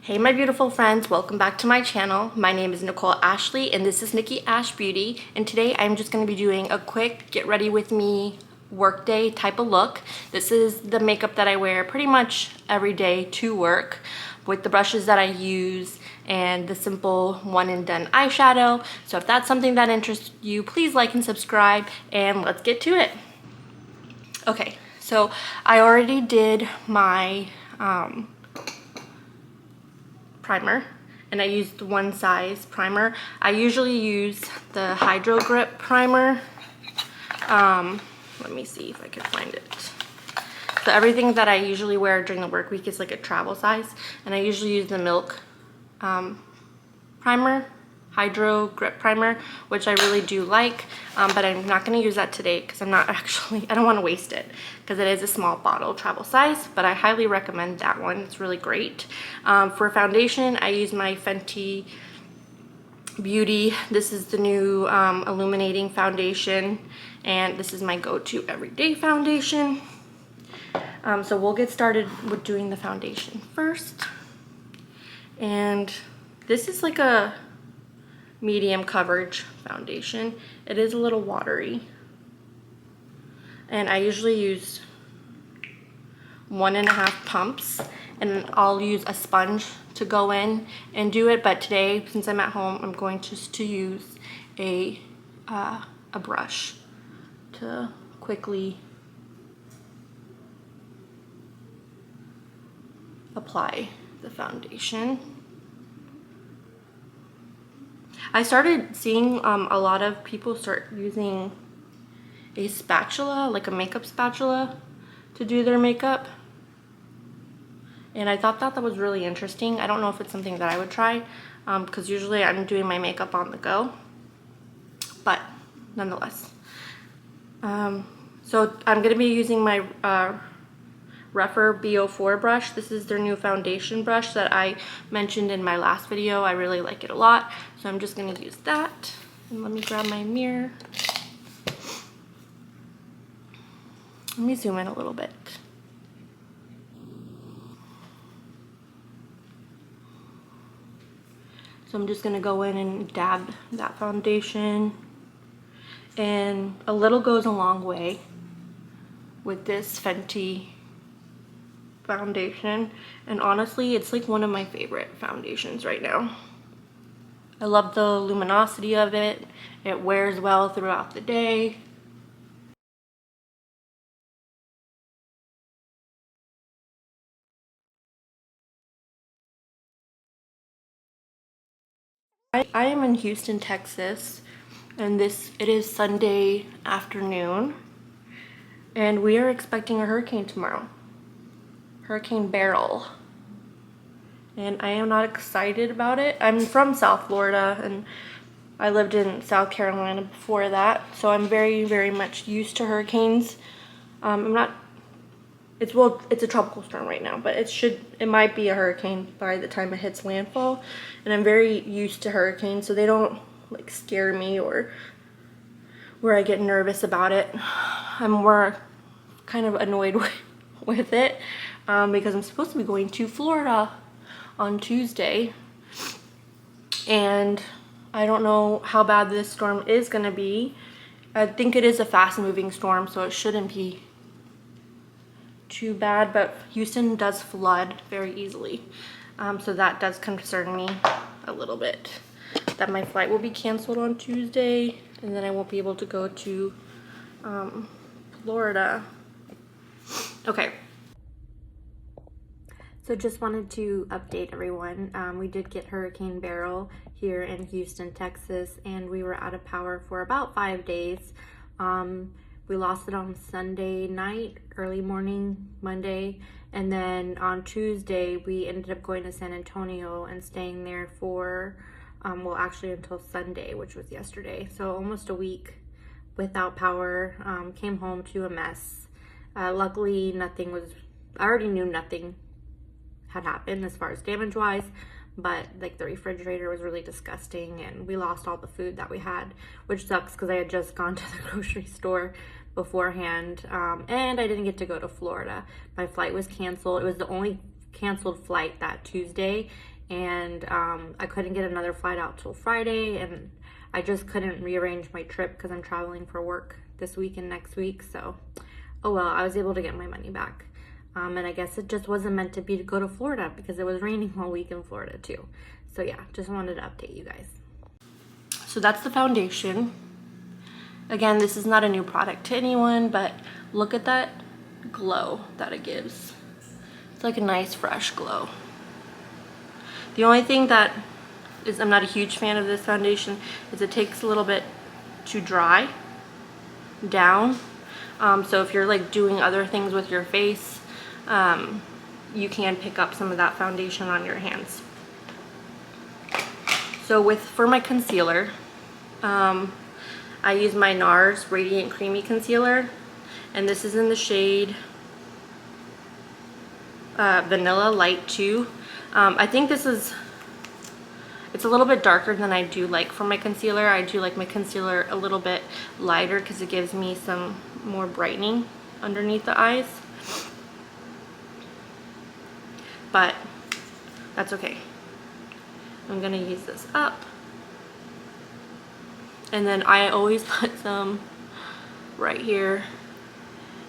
Hey my beautiful friends, welcome back to my channel. My name is Nicole Ashley and this is Nikki Ash Beauty, and today I'm just going to be doing a quick get ready with me workday type of look. This is the makeup that I wear pretty much every day to work with the brushes that I use and the simple one and done eyeshadow. So if that's something that interests you, please like and subscribe and let's get to it. Okay, so I already did my primer and I used one size primer. I usually use the Hydro Grip primer. Let me see if I can find it. So everything that I usually wear during the work week is like a travel size, and I usually use the Milk primer, Hydro Grip primer, which I really do like, but I'm not going to use that today because I don't want to waste it because it is a small bottle travel size, but I highly recommend that one. It's really great. For foundation, I use my Fenty Beauty. This is the new illuminating foundation, and this is my go-to everyday foundation. So we'll get started with doing the foundation first. And this is like a medium coverage foundation. It is a little watery, and I usually use 1.5 pumps, and I'll use a sponge to go in and do it, but today since I'm at home I'm going just to use a brush to quickly apply the foundation. I started seeing a lot of people start using a spatula, like a makeup spatula, to do their makeup. And I thought that was really interesting. I don't know if it's something that I would try because usually I'm doing my makeup on the go. But nonetheless. So I'm going to be using my Rephr BO4 brush. This is their new foundation brush that I mentioned in my last video. I really like it a lot, so I'm just going to use that. And let me grab my mirror. Let me zoom in a little bit. So I'm just going to go in and dab that foundation, and a little goes a long way with this Fenty foundation, and honestly it's like one of my favorite foundations right now. I love the luminosity of it. It wears well throughout the day. I am in Houston, Texas, and it is Sunday afternoon, and we are expecting a hurricane tomorrow. Hurricane Beryl. And I am not excited about it. I'm from South Florida, and I lived in South Carolina before that, so I'm very, very much used to hurricanes. It's a tropical storm right now, but it might be a hurricane by the time it hits landfall, and I'm very used to hurricanes, so they don't like scare me or where I get nervous about it. I'm more kind of annoyed with it because I'm supposed to be going to Florida on Tuesday, and I don't know how bad this storm is gonna be. I think it is a fast moving storm, so it shouldn't be too bad, but Houston does flood very easily, so that does concern me a little bit, that my flight will be canceled on Tuesday and then I won't be able to go to Florida. Okay, so just wanted to update everyone. We did get Hurricane Beryl here in Houston, Texas, and we were out of power for about 5 days. We lost it on Sunday night, early morning, Monday, and then on Tuesday we ended up going to San Antonio and staying there for, well, actually until Sunday, which was yesterday. So almost a week without power. Came home to a mess. Luckily, I already knew nothing had happened as far as damage-wise, but like the refrigerator was really disgusting, and we lost all the food that we had, which sucks because I had just gone to the grocery store beforehand, and I didn't get to go to Florida. My flight was canceled. It was the only canceled flight that Tuesday, and I couldn't get another flight out till Friday, and I just couldn't rearrange my trip because I'm traveling for work this week and next week. So, oh well, I was able to get my money back. And I guess it just wasn't meant to be to go to Florida because it was raining all week in Florida too. So yeah, just wanted to update you guys. So that's the foundation. Again, this is not a new product to anyone, but look at that glow that it gives. It's like a nice fresh glow. The only thing that is I'm not a huge fan of this foundation is it takes a little bit to dry down. So if you're like doing other things with your face, you can pick up some of that foundation on your hands. So for my concealer, I use my NARS Radiant Creamy Concealer, and this is in the shade Vanilla Light 2. I think it's a little bit darker than I do like for my concealer. I do like my concealer a little bit lighter because it gives me some more brightening underneath the eyes. But that's okay. I'm gonna use this up. And then I always put some right here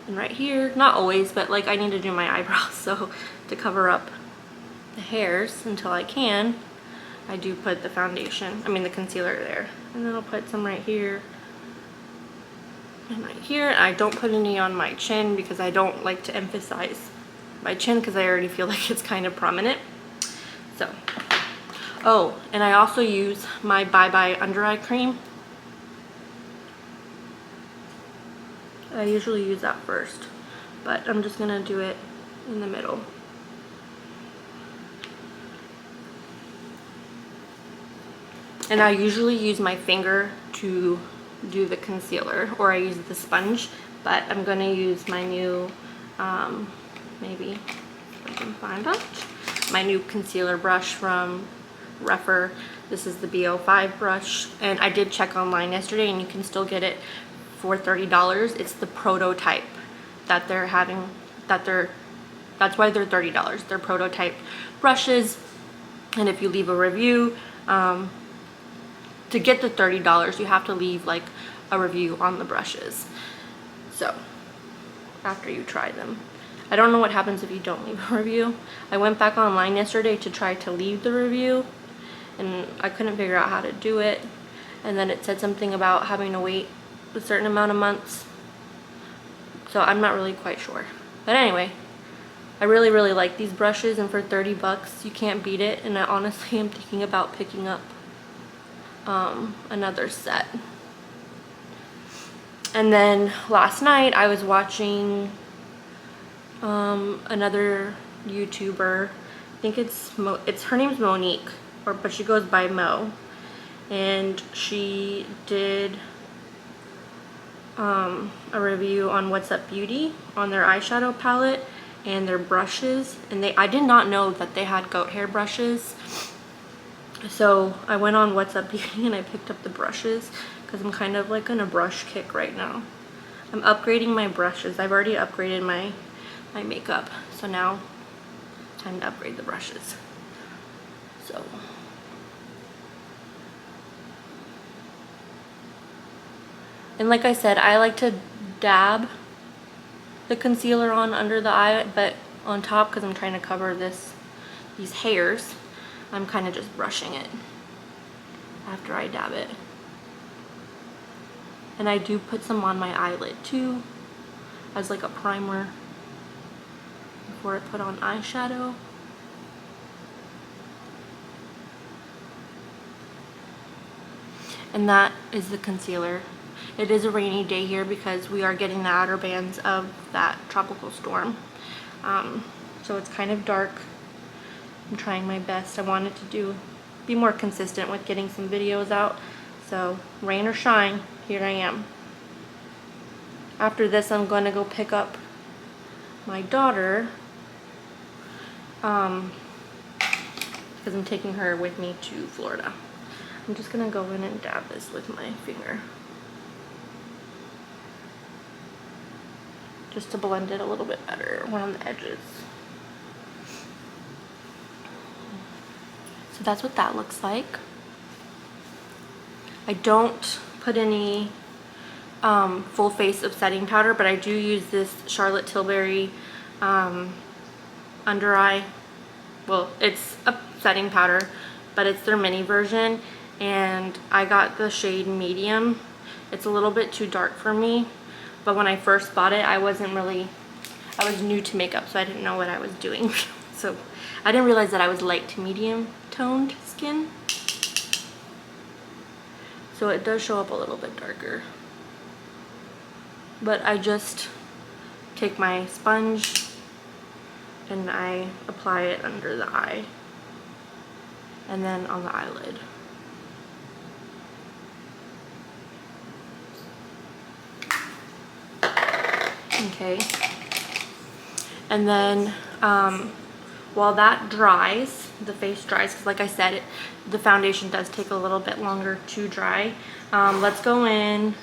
and right here. Not always, but like I need to do my eyebrows, so to cover up the hairs until I can, I do put the the concealer there. And then I'll put some right here and right here. I don't put any on my chin because I don't like to emphasize my chin because I already feel like it's kind of prominent. So, oh, and I also use my Bye Bye under eye cream. I usually use that first, but I'm just gonna do it in the middle. And I usually use my finger to do the concealer, or I use the sponge, but I'm gonna use my new, maybe if I can find it, my new concealer brush from Refer. This is the B05 brush, and I did check online yesterday, and you can still get it for $30. It's the prototype that they're having, that's why they're $30. They're prototype brushes, and if you leave a review, to get the $30, you have to leave like a review on the brushes. So after you try them, I don't know what happens if you don't leave a review. I went back online yesterday to try to leave the review, and I couldn't figure out how to do it. And then it said something about having to wait a certain amount of months. So I'm not really quite sure. But anyway, I really, really like these brushes, and for 30 bucks, you can't beat it. And I honestly am thinking about picking up another set. And then last night I was watching another YouTuber. I think it's her name's Monique, but she goes by Mo, and she did a review on What's Up Beauty on their eyeshadow palette and their brushes, and I did not know that they had goat hair brushes. So I went on What's Up Beauty and I picked up the brushes because I'm kind of like on a brush kick right now. I'm upgrading my brushes. I've already upgraded my makeup, so now time to upgrade the brushes. So and like I said, I like to dab the concealer on under the eye, but on top, because I'm trying to cover these hairs, I'm kind of just brushing it after I dab it. And I do put some on my eyelid too, as like a primer before I put on eyeshadow. And that is the concealer. It is a rainy day here because we are getting the outer bands of that tropical storm. So it's kind of dark. I'm trying my best. I wanted to be more consistent with getting some videos out. So rain or shine, here I am. After this, I'm going to go pick up my daughter because I'm taking her with me to Florida. I'm just going to go in and dab this with my finger, just to blend it a little bit better around the edges. So that's what that looks like. I don't put any full face of setting powder, but I do use this Charlotte Tilbury under eye. Well, it's a setting powder, but it's their mini version, and I got the shade medium. It's a little bit too dark for me, but when I first bought it, I was new to makeup, so I didn't know what I was doing. So I didn't realize that I was light to medium toned skin. So it does show up a little bit darker. But I just take my sponge and I apply it under the eye and then on the eyelid. Okay. And then while that dries, the face dries, because like I said, the foundation does take a little bit longer to dry. Let's go in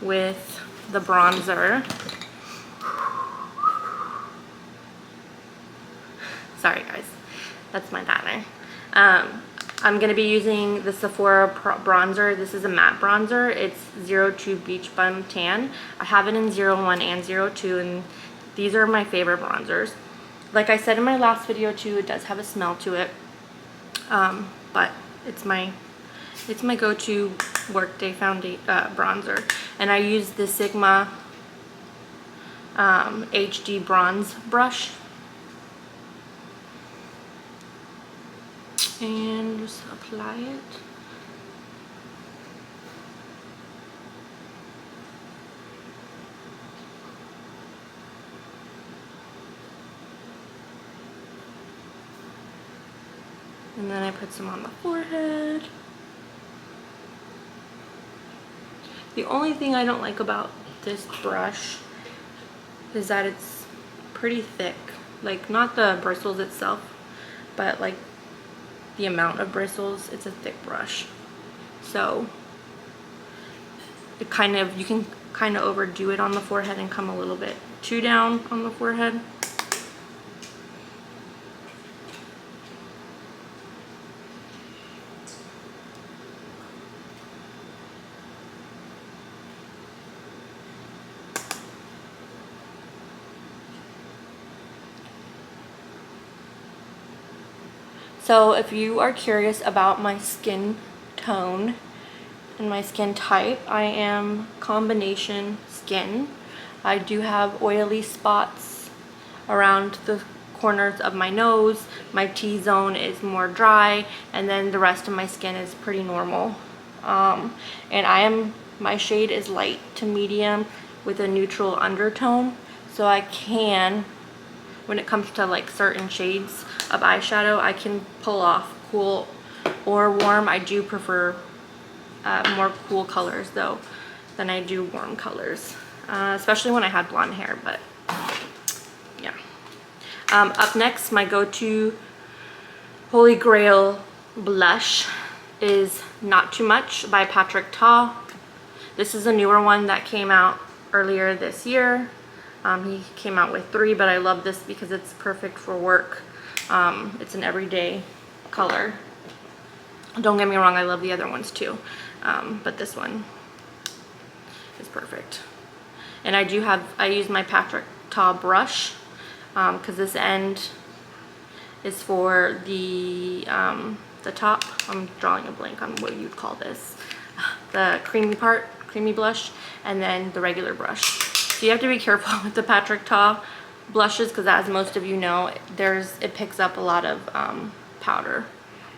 with the bronzer. Sorry guys, that's my diner. I'm going to be using the Sephora bronzer. This is a matte bronzer. It's 02 Beach Bum Tan. I have it in 01 and 02, and these are my favorite bronzers. Like I said in my last video too, it does have a smell to it, but it's my go-to workday bronzer, and I use the Sigma HD bronze brush, and just apply it. And then I put some on the forehead. The only thing I don't like about this brush is that it's pretty thick. Like, not the bristles itself, but like the amount of bristles. It's a thick brush. So it you can kind of overdo it on the forehead and come a little bit too down on the forehead. So if you are curious about my skin tone and my skin type, I am combination skin. I do have oily spots around the corners of my nose. My T-zone is more dry, and then the rest of my skin is pretty normal. And my shade is light to medium with a neutral undertone, so I can, when it comes to like certain shades of eyeshadow, I can pull off cool or warm. I do prefer more cool colors though than I do warm colors, especially when I had blonde hair, but yeah. Up next, my go-to Holy Grail blush is Not Too Much by Patrick Ta. This is a newer one that came out earlier this year. He came out with 3, but I love this because it's perfect for work. It's an everyday color. Don't get me wrong, I love the other ones too, but this one is perfect. And I use my Patrick Ta brush because this end is for the top. I'm drawing a blank on what you'd call this. The creamy part, creamy blush, and then the regular brush. So you have to be careful with the Patrick Ta blushes because, as most of you know, it picks up a lot of powder,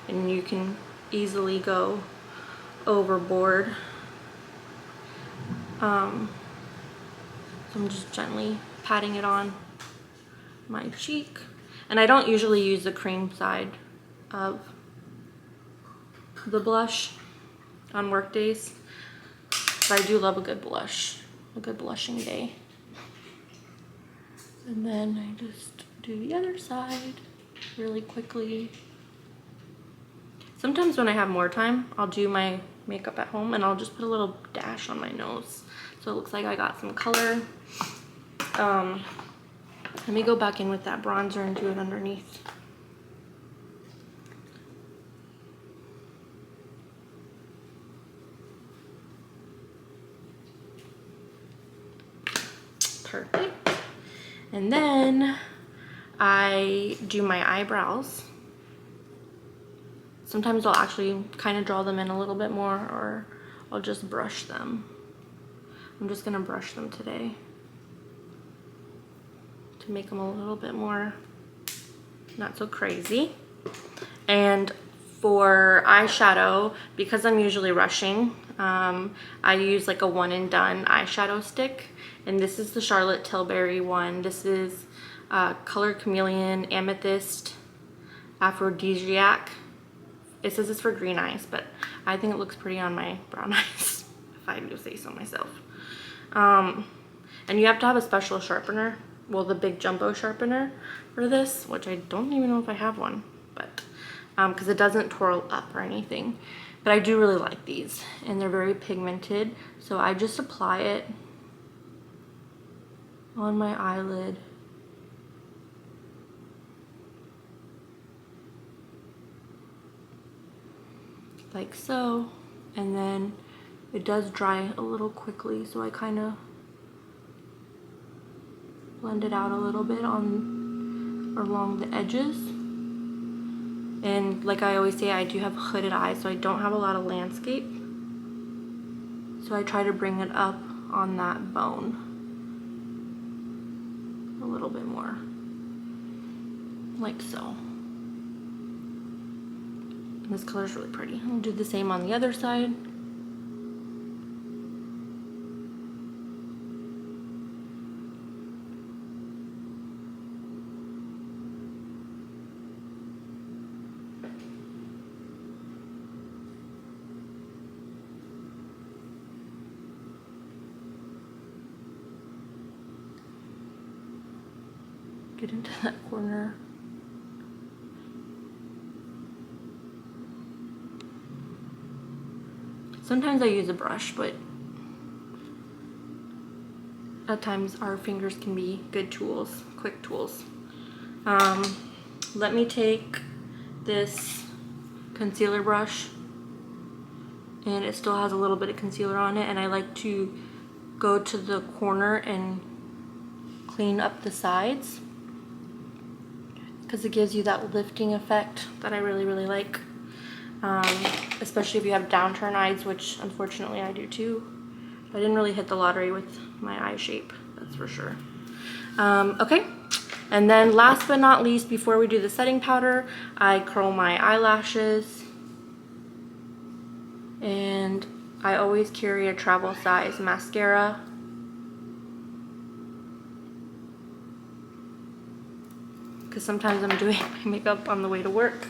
and you can easily go overboard. So I'm just gently patting it on my cheek, and I don't usually use the cream side of the blush on work days, but I do love a good blush, a good blushing day. And then I just do the other side really quickly. Sometimes when I have more time, I'll do my makeup at home and I'll just put a little dash on my nose so it looks like I got some color. Let me go back in with that bronzer and do it underneath. her. And then I do my eyebrows. Sometimes I'll actually kind of draw them in a little bit more, or I'll just brush them. I'm just gonna brush them today to make them a little bit more not so crazy. And for eyeshadow, because I'm usually rushing, I use like a one and done eyeshadow stick, and this is the Charlotte Tilbury one. This is Color Chameleon Amethyst Aphrodisiac. It says it's for green eyes, but I think it looks pretty on my brown eyes, if I do say so myself. And you have to have a special sharpener, well, the big jumbo sharpener for this, which I don't even know if I have one, but because it doesn't twirl up or anything. But I do really like these, and they're very pigmented, so I just apply it on my eyelid. Like so, and then it does dry a little quickly, so I kind of blend it out a little bit on along the edges. And like I always say, I do have hooded eyes, so I don't have a lot of landscape, so I try to bring it up on that bone a little bit more, like so. And this color is really pretty. I'll do the same on the other side. Get into that corner. Sometimes I use a brush, but at times our fingers can be good tools, quick tools. Let me take this concealer brush, and it still has a little bit of concealer on it, and I like to go to the corner and clean up the sides because it gives you that lifting effect that I really, really like. Especially if you have downturn eyes, which unfortunately I do too. I didn't really hit the lottery with my eye shape, that's for sure. Okay, and then last but not least, before we do the setting powder, I curl my eyelashes. And I always carry a travel size mascara. Because sometimes I'm doing my makeup on the way to work.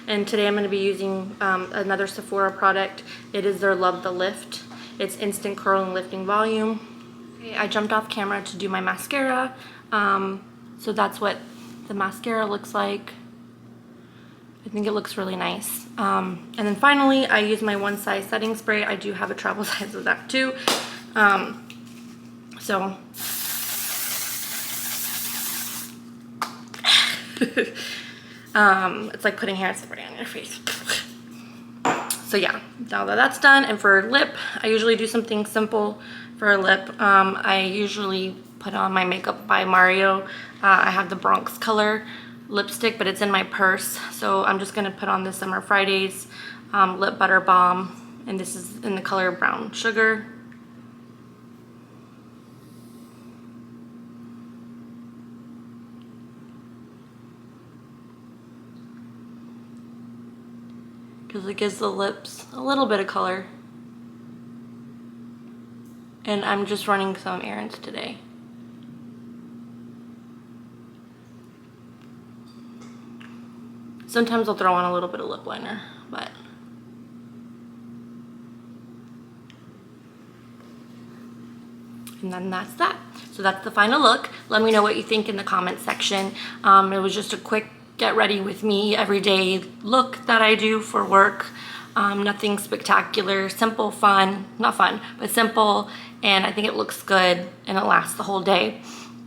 And today I'm going to be using another Sephora product. It is their Love the Lift. It's Instant Curl and Lifting Volume. Okay, I jumped off camera to do my mascara. So that's what the mascara looks like. I think it looks really nice. And then finally, I use my one size setting spray. I do have a travel size of that too. It's like putting hairspray on your face. So yeah, now that that's done, and for lip, I usually do something simple for a lip. I usually put on my Makeup by Mario. I have the Bronx color lipstick, but it's in my purse. So I'm just gonna put on the Summer Fridays Lip Butter Balm, and this is in the color Brown Sugar. Because it gives the lips a little bit of color. And I'm just running some errands today. Sometimes I'll throw on a little bit of lip liner, but and then that's that. So that's the final look. Let me know what you think in the comment section. It was just a quick get ready with me everyday look that I do for work. Nothing spectacular, simple, fun, not fun, but simple, and I think it looks good and it lasts the whole day.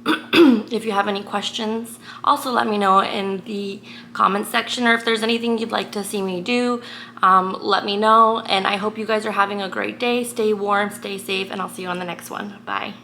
If you have any questions, also let me know in the comment section, or if there's anything you'd like to see me do, let me know. And I hope you guys are having a great day. Stay warm, stay safe, and I'll see you on the next one. Bye.